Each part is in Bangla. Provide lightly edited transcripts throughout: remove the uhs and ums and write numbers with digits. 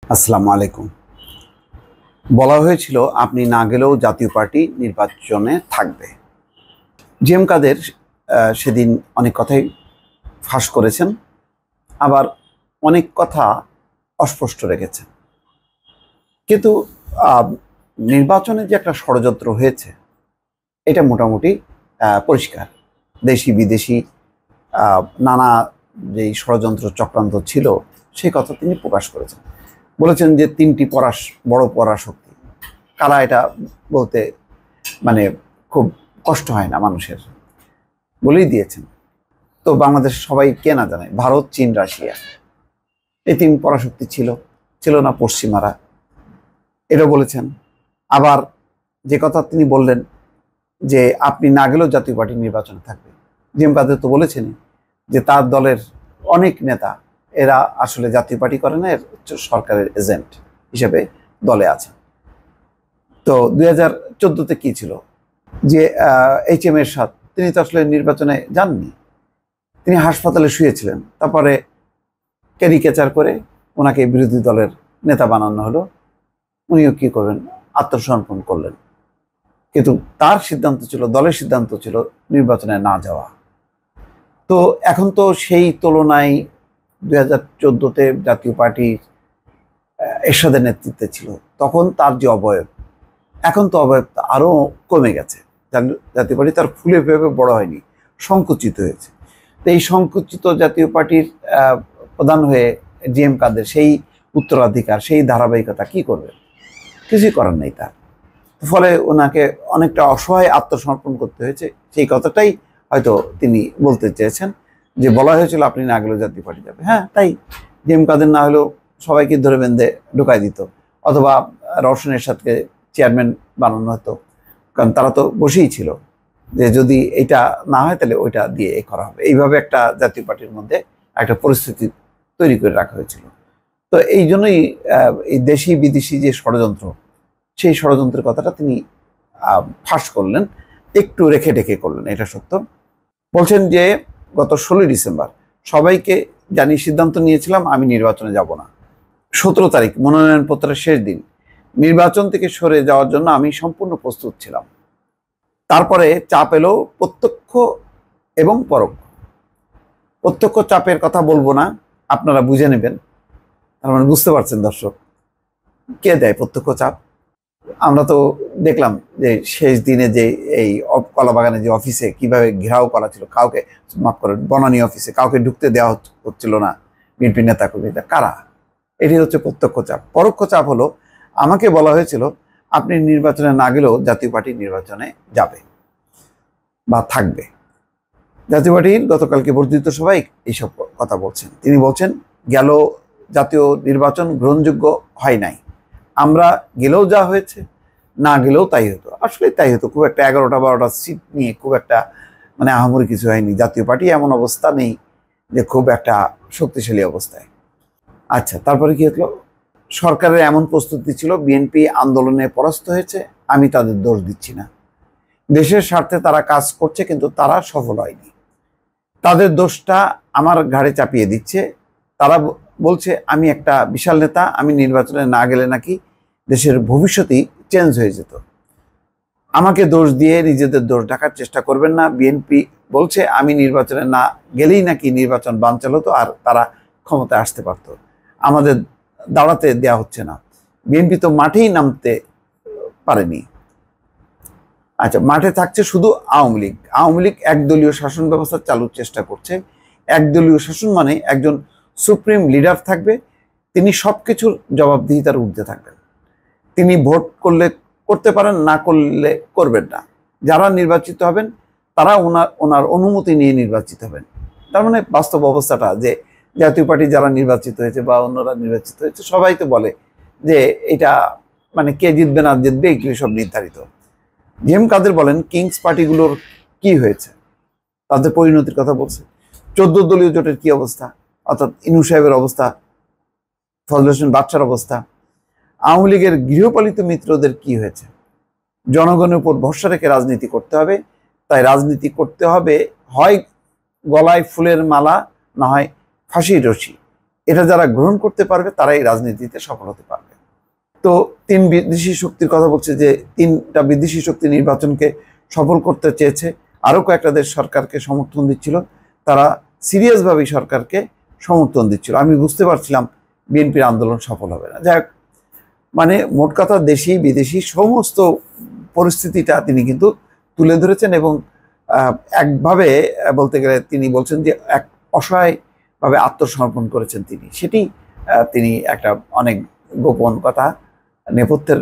আসসালামু আলাইকুম। বলা হয়েছিল আপনি না গেলেও জাতীয় পার্টি নির্বাচনে থাকবে। জি.এম. কাদের সেদিন অনেক কথাই ফাঁস করেছেন, আবার অনেক কথা অস্পষ্ট রেখেছেন। কিন্তু নির্বাচনে যে একটা ষড়যন্ত্র হয়েছে এটা মোটামুটি পরিষ্কার। দেশি বিদেশি নানা যেই ষড়যন্ত্র চক্রান্ত ছিল সেই কথা তিনি প্রকাশ করেছেন। বলেছেন যে তিনটি বড় পরাশক্তি। কারা এটা বলতে মানে খুব কষ্ট হয় না মানুষের, বলেই দিয়েছেন। তো বাংলাদেশ সবাই কে না জানে, ভারত, চীন, রাশিয়া, এই তিন পরাশক্তি ছিল না পশ্চিমারা, এটা বলেছেন। আবার যে কথা তিনি বললেন যে আপনি না গেলেও জাতীয় পার্টি নির্বাচনে থাকবে, জি.এম. কাদের তো বলেছেনই যে তার দলের অনেক নেতা এরা আসলে জাতীয় পার্টি করে না, এর সরকারের এজেন্ট হিসেবে দলে আছে। তো 2014-তে কি ছিল যে H.M. এরশাদ তিনি তো আসলে নির্বাচনে যাননি, তিনি হাসপাতালে শুয়েছিলেন। তারপরে ক্যারিকেচার করে ওনাকে বিরোধী দলের নেতা বানানো হলো, উনিও কি করবেন, আত্মসমর্পণ করলেন। কিন্তু তার সিদ্ধান্ত ছিল, দলের সিদ্ধান্ত ছিল নির্বাচনে না যাওয়া। তো এখন তো সেই তুলনায় 2014-তে জাতীয় পার্টির এরশাদের নেতৃত্বে ছিল, তখন তার যে অবয়ব, এখন তো অবয়ব আরও কমে গেছে। জাতীয় পার্টি তার ফুলে ফেপে বড় হয়নি, সংকুচিত হয়েছে। তো এই সংকুচিত জাতীয় পার্টির প্রধান হয়ে জি.এম. কাদের সেই উত্তরাধিকার, সেই ধারাবাহিকতা কি করবে? কিছুই করার নেই তার। ফলে ওনাকে অনেকটা অসহায় আত্মসমর্পণ করতে হয়েছে। সেই কথাটাই হয়তো তিনি বলতে চেয়েছেন, যে বলা হয়েছিল আপনি না গেলেও জাতীয় পার্টি যাবে। হ্যাঁ, তাই জি.এম. কাদের না হলেও সবাইকে ধরে বেঁধে ঢুকাই দিত, অথবা রওশন এরশাদকে চেয়ারম্যান বানানো হতো, কারণ তারা তো বসেই ছিল যে যদি এটা না হয় তাহলে ওইটা দিয়ে করা হবে। এইভাবে একটা জাতীয় পার্টির মধ্যে একটা পরিস্থিতি তৈরি করে রাখা হয়েছিল। তো এই জন্যই এই দেশি বিদেশি যে ষড়যন্ত্র, সেই ষড়যন্ত্রের কথাটা তিনি ফাঁস করলেন, একটু রেখে ঢেকে করলেন, এটা সত্য। বলছেন যে গত 16 ডিসেম্বর সবাইকে জানিয়ে সিদ্ধান্ত নিয়েছিলাম আমি নির্বাচনে যাব না। 17 তারিখ মনোনয়নপত্রের শেষ দিন, নির্বাচন থেকে সরে যাওয়ার জন্য আমি সম্পূর্ণ প্রস্তুত ছিলাম। তারপরে চাপ এলো প্রত্যক্ষ এবং পরোক্ষ। প্রত্যক্ষ চাপের কথা বলবো না, আপনারা বুঝে নেবেন। তার মানে বুঝতে পারছেন দর্শক, কে দেয় প্রত্যক্ষ চাপ? আমরা তো দেখলাম যে শেষ দিনে যে এই কলাবাগানে যে অফিসে কিভাবে ঘেরাও করা ছিল, কাউকে, মাফ করেন, বনানী অফিসে কাউকে ঢুকতে দেওয়া হচ্ছিল না বিএনপি নেতা কর্মীরা। কারা? এটি হচ্ছে প্রত্যক্ষ চাপ। পরোক্ষ চাপ হলো আমাকে বলা হয়েছিল আপনি নির্বাচনে না গেলেও জাতীয় পার্টি নির্বাচনে যাবে বা থাকবে। জাতীয় পার্টির গতকালকে বর্ধিত সভায় এইসব কথা বলছেন। তিনি বলছেন গেল জাতীয় নির্বাচন গ্রহণযোগ্য হয় নাই, আমরা গেলেও যা হয়েছে, না গেলেও তাই হতো। আসলে তাই হতো, খুব একটা 11টা-12টা সিট নিয়ে খুব একটা মানে আহামরি কিছু হয়নি। জাতীয় পার্টি এমন অবস্থা নেই যে খুব একটা শক্তিশালী অবস্থায়। আচ্ছা, তারপরে কি হলো? সরকারের এমন প্রস্তুতি ছিল, বিএনপি আন্দোলনে পরাস্ত হয়েছে, আমি তাদের দোষ দিচ্ছি না। দেশের স্বার্থে তারা কাজ করছে, কিন্তু তারা সফল হয়নি। তাদের দোষটা আমার ঘাড়ে চাপিয়ে দিচ্ছে। তারা বলছে আমি একটা বিশাল নেতা, আমি নির্বাচনে না গেলে নাকি দেশের ভবিষ্যৎই চেঞ্জ হয়ে যেত। আমাকে দোষ দিয়ে নিজেদের দোষ ঢাকার চেষ্টা করবেন না। বিএনপি বলছে আমি নির্বাচনে না গেলেই নাকি নির্বাচন বানচাল হতো আর তারা ক্ষমতায় আসতে পারত, আমাদের দাঁড়াতে দেওয়া হচ্ছে না। বিএনপি তো মাঠেই নামতে পারেনি। আচ্ছা, মাঠে থাকছে শুধু আওয়ামী লীগ। আওয়ামী লীগ একদলীয় শাসন ব্যবস্থা চালুর চেষ্টা করছে। একদলীয় শাসন মানে একজন সুপ্রিম লিডার থাকবে, তিনি সব কিছুর জবাবদিহিতার ঊর্ধ্বে থাকবেন। তিনি ভোট করলে করতে পারেন, না করলে করবেন না। যারা নির্বাচিত হবেন তারা ওনার অনুমতি নিয়ে নির্বাচিত হবেন। তার মানে বাস্তব অবস্থাটা যে জাতীয় পার্টি যারা নির্বাচিত হয়েছে বা অন্যরা নির্বাচিত হয়েছে সবাই তো বলে যে এটা মানে কে জিতবে না জিতবে এগুলি সব নির্ধারিত। জি.এম. কাদের বলেন কিংস পার্টিগুলোর কি হয়েছে, তাদের পরিণতির কথা বলছে। 14 দলীয় জোটের কি অবস্থা, অর্থাৎ ইনু সাহেবের অবস্থা, ফজল হোসেন বাদশার অবস্থা। আওয়ামী লীগের গৃহপালিত মিত্রদের কি হয়েছে। জনগণের উপর ভরসা রেখে রাজনীতি করতে হবে, তাই রাজনীতি করতে হবে হয় গলায় ফুলের মালা, না হয় ফাঁসির রশি। এটা যারা গ্রহণ করতে পারবে তারাই রাজনীতিতে সফল হতে পারবে। তো তিন বিদেশি শক্তির কথা বলছে যে তিনটা বিদেশি শক্তি নির্বাচনকে সফল করতে চেয়েছে, আরও কয়েকটা দেশ সরকারকে সমর্থন দিচ্ছিল, তারা সিরিয়াসভাবেই সরকারকে সমর্থন দিচ্ছিল। আমি বুঝতে পারছিলাম বিএনপির আন্দোলন সফল হবে না। যাই হোক, মানে মোট কথা দেশি বিদেশি সমস্ত পরিস্থিতিটা তিনি কিন্তু তুলে ধরেছেন এবং একভাবে বলতে গেলে তিনি বলছেন যে এক অসহায়ভাবে আত্মসমর্পণ করেছেন তিনি, সেটি তিনি একটা অনেক গোপন কথা, নেপথ্যের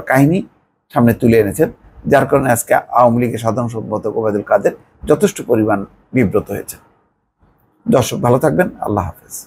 কাহিনী সামনে তুলে এনেছেন, যার কারণে আজকে আওয়ামী লীগের সাধারণ সম্পাদক ওবায়দুল কাদের যথেষ্ট পরিমাণ বিব্রত হয়েছে। দর্শক ভালো থাকবেন, আল্লাহ হাফেজ।